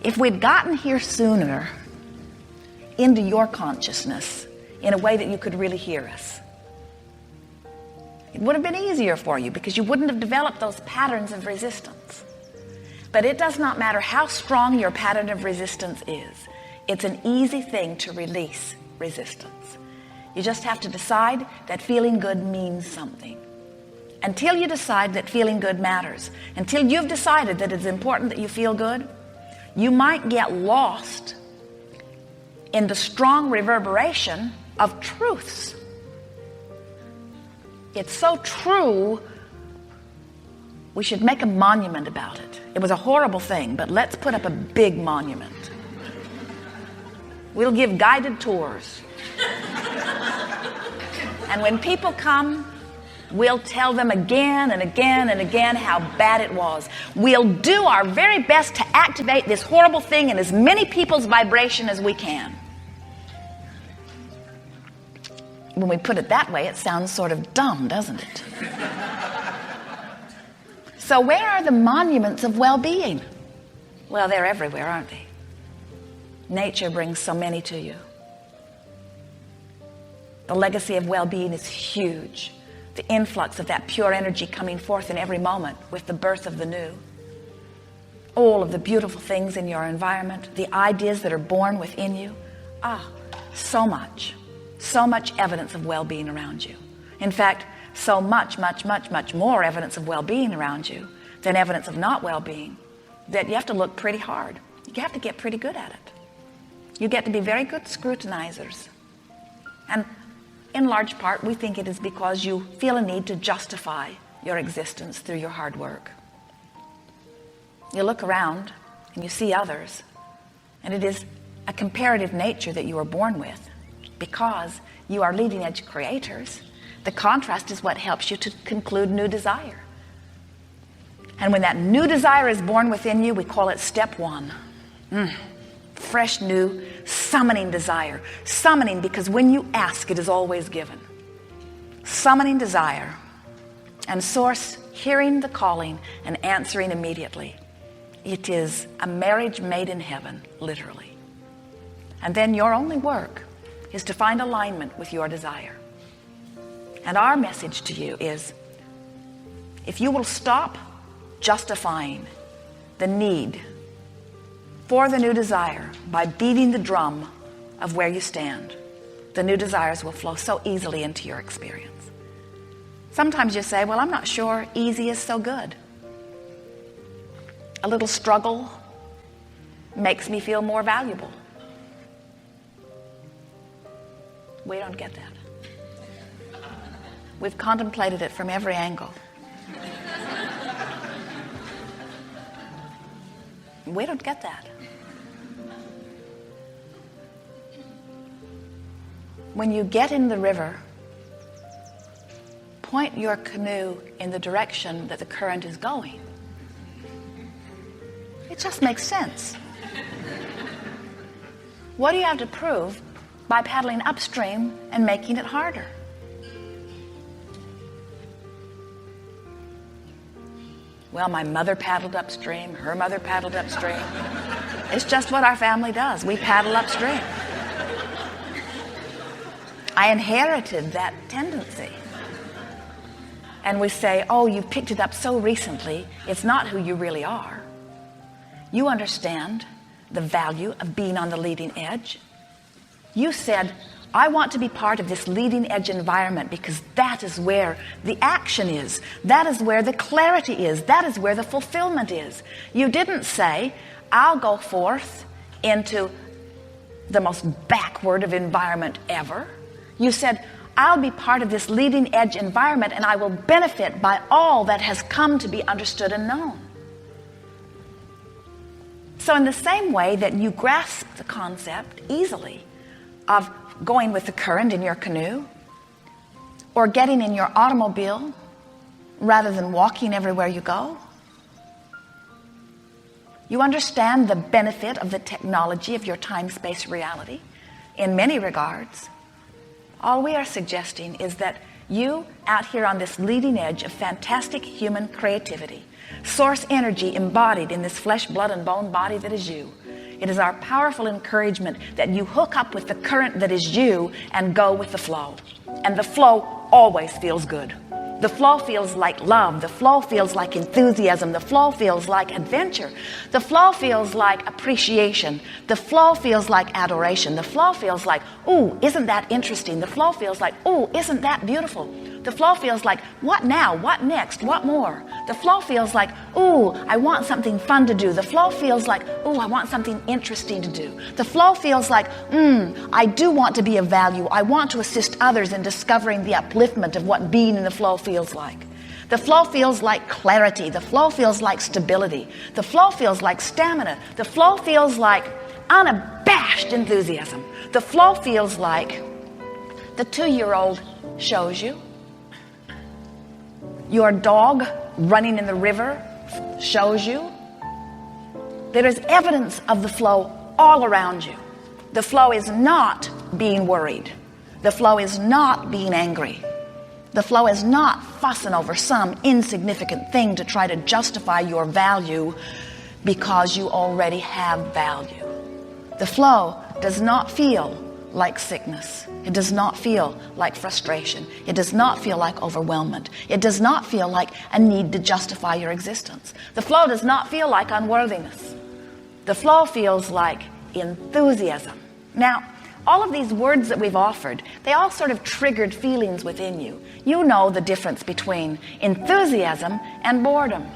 If we'd gotten here sooner into your consciousness in a way that you could really hear us, it would have been easier for you because you wouldn't have developed those patterns of resistance. But it does not matter how strong your pattern of resistance is. It's an easy thing to release resistance. You just have to decide that feeling good means something. Until you decide that feeling good matters, until you've decided that it's important that you feel good, you might get lost in the strong reverberation of truths. It's so true, we should make a monument about it. It was a horrible thing, but let's put up a big monument. We'll give guided tours. And when people come, we'll tell them again and again and again how bad it was. We'll do our very best to activate this horrible thing in as many people's vibration as we can. When we put it that way, it sounds sort of dumb, doesn't it? So where are the monuments of well-being? Well, they're everywhere, aren't they? Nature brings so many to you. The legacy of well-being is huge. The influx of that pure energy coming forth in every moment with the birth of the new. All of the beautiful things in your environment, the ideas that are born within you. So much evidence of well-being around you. In fact, so much more evidence of well-being around you than evidence of not well-being that you have to look pretty hard. You have to get pretty good at it. You get to be very good scrutinizers. And in large part, we think it is because you feel a need to justify your existence through your hard work. You look around and you see others, and it is a comparative nature that you are born with. Because you are leading edge creators, the contrast is what helps you to conclude new desire. And when that new desire is born within you, we call it step one. Fresh, new, summoning desire. Summoning because when you ask, it is always given. Summoning desire. And source hearing the calling and answering immediately. It is a marriage made in heaven, literally. And then your only work is to find alignment with your desire. And our message to you is, if you will stop justifying the need for the new desire by beating the drum of where you stand, the new desires will flow so easily into your experience. Sometimes you say, well, I'm not sure easy is so good. A little struggle makes me feel more valuable. We don't get that. We've contemplated it from every angle. We don't get that. When you get in the river, point your canoe in the direction that the current is going. It just makes sense. What do you have to prove by paddling upstream and making it harder? Well, my mother paddled upstream, her mother paddled upstream. It's just what our family does. We paddle upstream. I inherited that tendency. And we say, oh, you picked it up so recently, it's not who you really are. You understand the value of being on the leading edge. You said, I want to be part of this leading edge environment because that is where the action is. That is where the clarity is. That is where the fulfillment is. You didn't say, I'll go forth into the most backward of environment ever. You said, I'll be part of this leading edge environment and I will benefit by all that has come to be understood and known. So in the same way that you grasp the concept easily of going with the current in your canoe or getting in your automobile rather than walking everywhere you go, you understand the benefit of the technology of your time-space reality in many regards. All we are suggesting is that you, out here on this leading edge of fantastic human creativity, source energy embodied in this flesh, blood, and bone body that is you, It is our powerful encouragement that you hook up with the current that is you and go with the flow. And the flow always feels good. The flow feels like love. The flow feels like enthusiasm. The flow feels like adventure. The flow feels like appreciation. The flow feels like adoration. The flow feels like, ooh, isn't that interesting? The flow feels like, ooh, isn't that beautiful? The flow feels like, what now? What next? What more? The flow feels like, ooh, I want something fun to do. The flow feels like, ooh, I want something interesting to do. The flow feels like, I do want to be of value. I want to assist others in discovering the upliftment of what being in the flow feels like. The flow feels like clarity. The flow feels like stability. The flow feels like stamina. The flow feels like unabashed enthusiasm. The flow feels like the 2-year-old shows you. Your dog running in the river shows you. There is evidence of the flow all around you. The flow is not being worried. The flow is not being angry. The flow is not fussing over some insignificant thing to try to justify your value because you already have value. The flow does not feel like sickness. It does not feel like frustration. It does not feel like overwhelmment. It does not feel like a need to justify your existence. The flow does not feel like unworthiness. The flow feels like enthusiasm. Now, all of these words that we've offered, they all sort of triggered feelings within you. You know the difference between enthusiasm and boredom.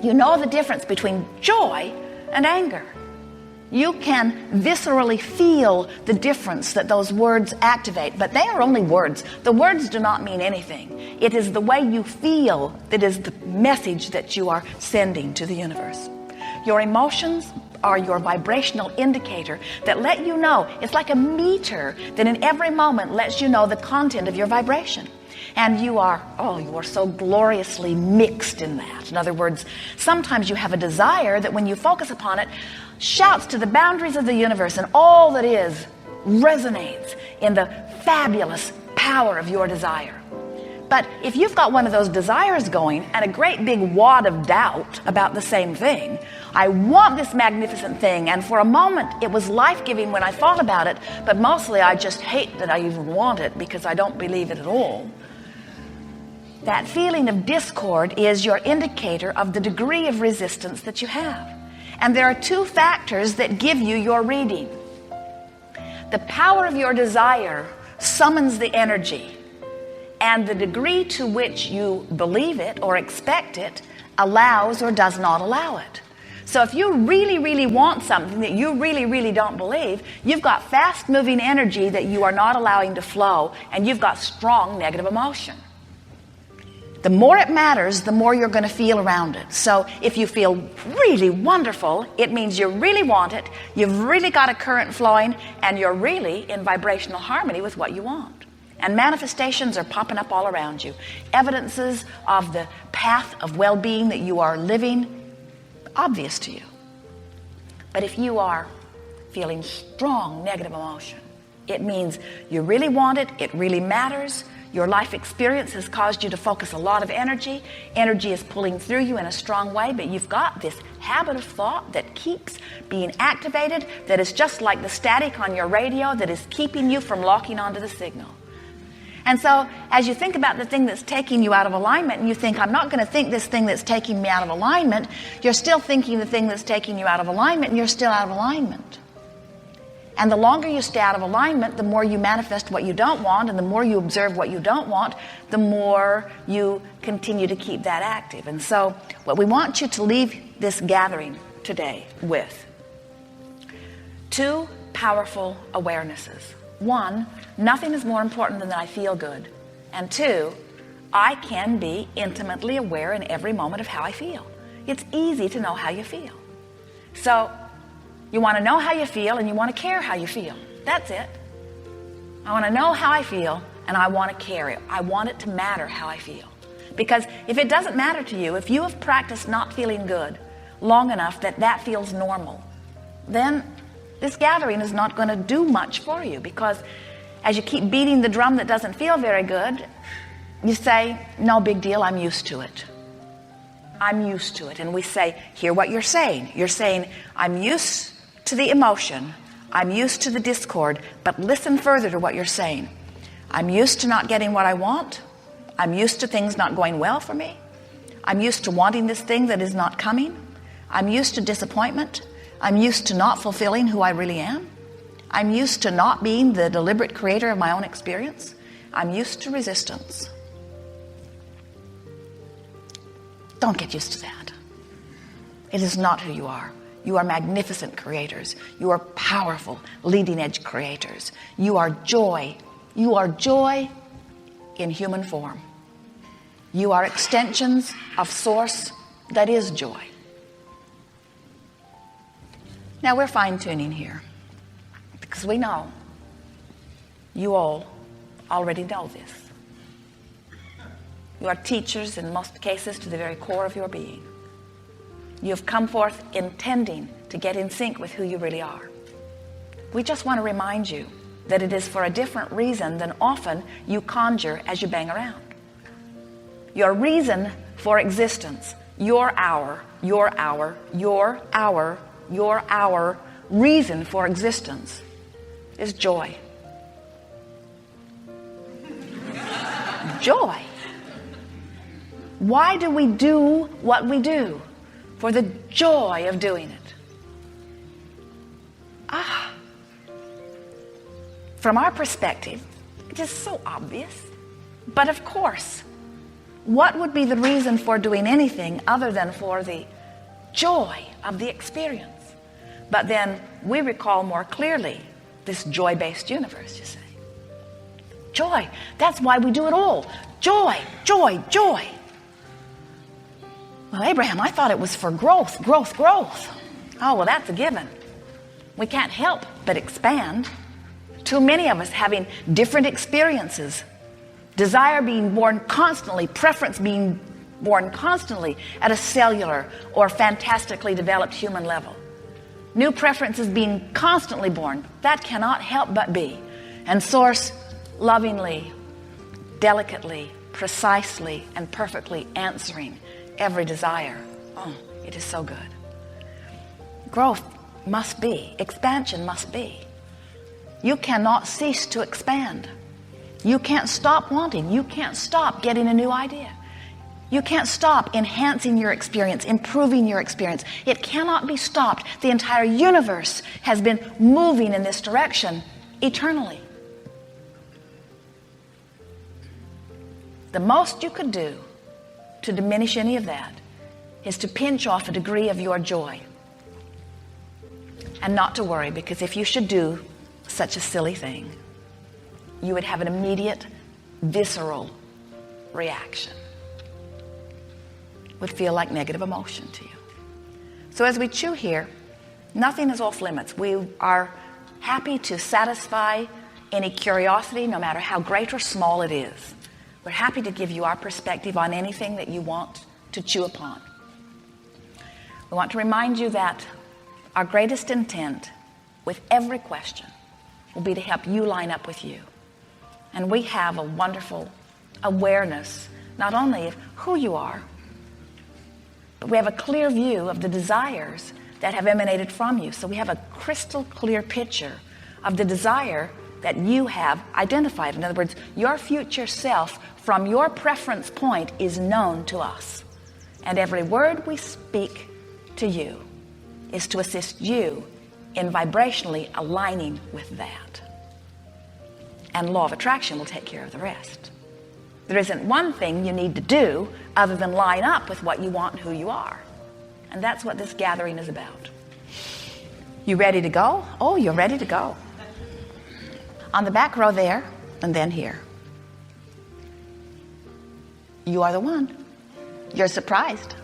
You know the difference between joy and anger. You can viscerally feel the difference that those words activate, but they are only words. The words do not mean anything. It is the way you feel that is the message that you are sending to the universe. Your emotions are your vibrational indicator that let you know. It's like a meter that in every moment lets you know the content of your vibration. And you are so gloriously mixed in that. In other words, sometimes you have a desire that when you focus upon it, shouts to the boundaries of the universe, and all that is resonates in the fabulous power of your desire. But if you've got one of those desires going and a great big wad of doubt about the same thing, I want this magnificent thing, and for a moment it was life-giving when I thought about it, but mostly I just hate that I even want it because I don't believe it at all. That feeling of discord is your indicator of the degree of resistance that you have. And there are 2 factors that give you your reading. The power of your desire summons the energy, and the degree to which you believe it or expect it allows or does not allow it. So if you really, really want something that you really, really don't believe, you've got fast-moving energy that you are not allowing to flow, and you've got strong negative emotion. The more it matters, the more you're going to feel around it. So if you feel really wonderful, it means you really want it, you've really got a current flowing, and you're really in vibrational harmony with what you want. And manifestations are popping up all around you. Evidences of the path of well-being that you are living, obvious to you. But if you are feeling strong negative emotion, it means you really want it, it really matters. Your life experience has caused you to focus a lot of energy. Energy is pulling through you in a strong way, but you've got this habit of thought that keeps being activated, that is just like the static on your radio that is keeping you from locking onto the signal. And so as you think about the thing that's taking you out of alignment, and you think, I'm not going to think this thing that's taking me out of alignment, you're still thinking the thing that's taking you out of alignment, and you're still out of alignment. And the longer you stay out of alignment, the more you manifest what you don't want, and the more you observe what you don't want, the more you continue to keep that active. And so what we want you to leave this gathering today with: 2 powerful awarenesses. 1, nothing is more important than that I feel good. And 2, I can be intimately aware in every moment of how I feel. It's easy to know how you feel. So you want to know how you feel, and you want to care how you feel. That's it. I want to know how I feel, and I want to care it. I want it to matter how I feel. Because if it doesn't matter to you, if you have practiced not feeling good long enough that that feels normal, then this gathering is not going to do much for you, because as you keep beating the drum that doesn't feel very good, you say, no big deal, I'm used to it. I'm used to it. And we say, hear what you're saying. You're saying, I'm used to the emotion. I'm used to the discord, but listen further to what you're saying. I'm used to not getting what I want. I'm used to things not going well for me. I'm used to wanting this thing that is not coming. I'm used to disappointment. I'm used to not fulfilling who I really am. I'm used to not being the deliberate creator of my own experience. I'm used to resistance. Don't get used to that. It is not who you are. You are magnificent creators. You are powerful, leading-edge creators. You are joy. You are joy in human form. You are extensions of source that is joy. Now we're fine-tuning here because we know you all already know this. You are teachers in most cases to the very core of your being. You have come forth intending to get in sync with who you really are. We just want to remind you that it is for a different reason than often you conjure as you bang around. Your reason for existence, your reason for existence is joy. Joy. Why do we do what we do? For the joy of doing it. From our perspective, it is so obvious. But of course, what would be the reason for doing anything other than for the joy of the experience? But then we recall more clearly this joy-based universe, you say. Joy, that's why we do it all. Joy, joy, joy. Well, Abraham, I thought it was for growth. Oh, well, that's a given. We can't help but expand. Too many of us having different experiences. Desire being born constantly, preference being born constantly at a cellular or fantastically developed human level. New preferences being constantly born. That cannot help but be. And Source lovingly, delicately, precisely, and perfectly answering every desire. Oh, it is so good. Growth must be, expansion must be. You cannot cease to expand. You can't stop wanting. You can't stop getting a new idea. You can't stop enhancing your experience, improving your experience. It cannot be stopped. The entire universe has been moving in this direction eternally. The most you could do to diminish any of that is to pinch off a degree of your joy. And not to worry, because if you should do such a silly thing, you would have an immediate, visceral reaction. Would feel like negative emotion to you. So as we chew here, nothing is off limits. We are happy to satisfy any curiosity, no matter how great or small it is. We're happy to give you our perspective on anything that you want to chew upon. We want to remind you that our greatest intent with every question will be to help you line up with you. And we have a wonderful awareness, not only of who you are, but we have a clear view of the desires that have emanated from you. So we have a crystal clear picture of the desire that you have identified. In other words, your future self from your preference point is known to us. And every word we speak to you is to assist you in vibrationally aligning with that. And law of attraction will take care of the rest. There isn't one thing you need to do other than line up with what you want and who you are. And that's what this gathering is about. You ready to go? Oh, you're ready to go. On the back row there, and then here. You are the one. You're surprised.